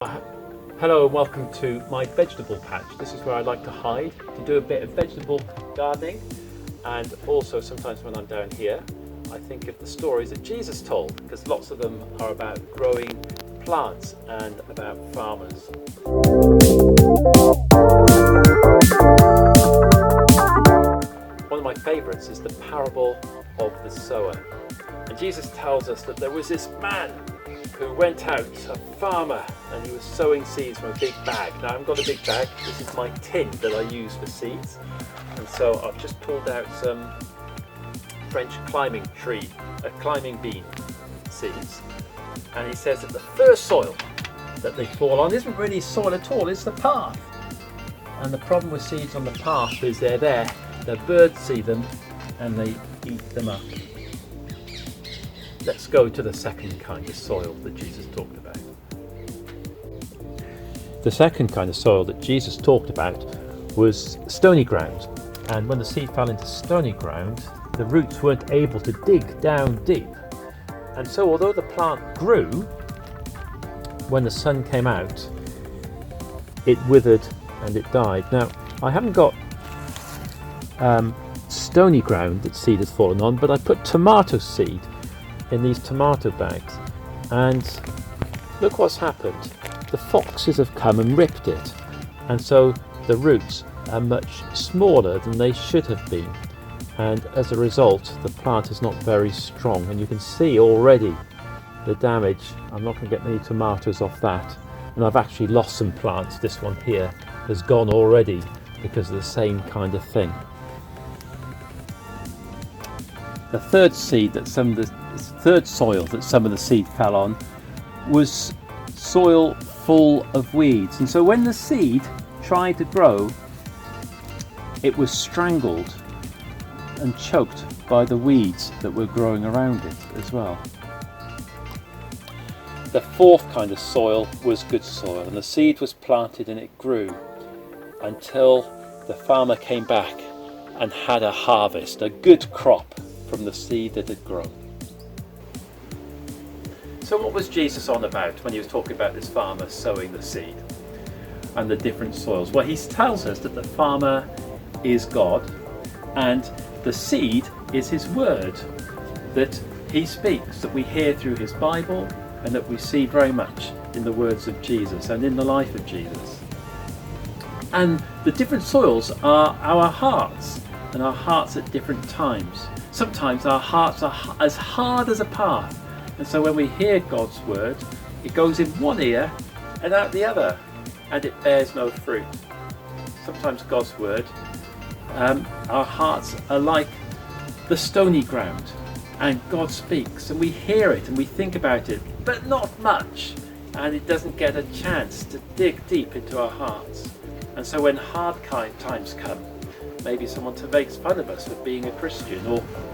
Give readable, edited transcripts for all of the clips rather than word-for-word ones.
Hello and welcome to my vegetable patch. This is where I like to hide to do a bit of vegetable gardening, and also sometimes when I'm down here I think of the stories that Jesus told, because lots of them are about growing plants and about farmers. One of my favourites is the parable of the sower, and Jesus tells us that there was this man who went out, a farmer, and he was sowing seeds from a big bag. Now I haven't got a big bag, this is my tin that I use for seeds, and so I've just pulled out some French climbing bean seeds, and he says that the first soil that they fall on isn't really soil at all, it's the path. And the problem with seeds on the path is they're there, the birds see them and they eat them up. Let's go to the second kind of soil that Jesus talked about. The second kind of soil that Jesus talked about was stony ground. And when the seed fell into stony ground, the roots weren't able to dig down deep. And so although the plant grew, when the sun came out, it withered and it died. Now, I haven't got stony ground that seed has fallen on, but I put tomato seed in these tomato bags, and look what's happened. The foxes have come and ripped it, and so the roots are much smaller than they should have been, and as a result the plant is not very strong, and you can see already the damage. I'm not going to get many tomatoes off that, and I've actually lost some plants. This one here has gone already because of the same kind of thing. The third soil that some of the seed fell on was soil full of weeds, and so when the seed tried to grow, it was strangled and choked by the weeds that were growing around it as well. The fourth kind of soil was good soil, and the seed was planted and it grew until the farmer came back and had a harvest, a good crop from the seed that had grown. So what was Jesus on about when he was talking about this farmer sowing the seed and the different soils? Well, he tells us that the farmer is God and the seed is his word that he speaks, that we hear through his Bible and that we see very much in the words of Jesus and in the life of Jesus. And the different soils are our hearts, and our hearts at different times. Sometimes our hearts are as hard as a path, and so when we hear God's word, it goes in one ear and out the other, and it bears no fruit. Sometimes God's word, our hearts are like the stony ground, and God speaks and we hear it and we think about it, but not much, and it doesn't get a chance to dig deep into our hearts. And so when hard times come, maybe someone makes fun of us for being a Christian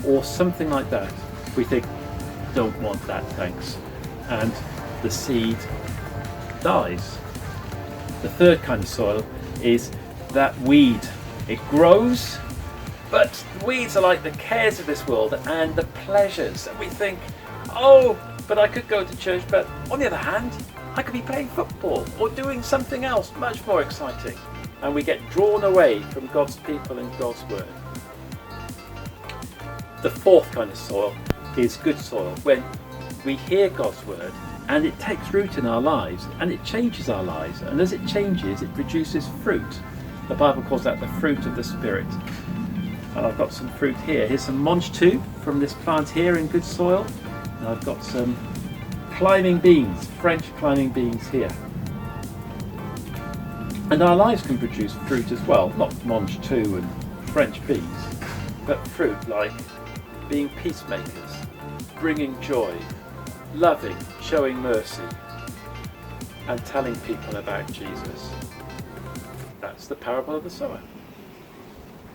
or something like that, we think, don't want that, thanks, and the seed dies. The third kind of soil is that weed. It grows, but weeds are like the cares of this world and the pleasures, and we think, oh, but I could go to church, but on the other hand I could be playing football or doing something else much more exciting, and we get drawn away from God's people and God's word. The fourth kind of soil is good soil, when we hear God's word and it takes root in our lives and it changes our lives, and as it changes it produces fruit. The Bible calls that the fruit of the Spirit. And I've got some fruit here. Here's some mange tout from this plant here in good soil, and I've got some climbing beans, French climbing beans here. And our lives can produce fruit as well, not mange tout and French beans, but fruit like being peacemakers, bringing joy, loving, showing mercy, and telling people about Jesus. That's the parable of the sower.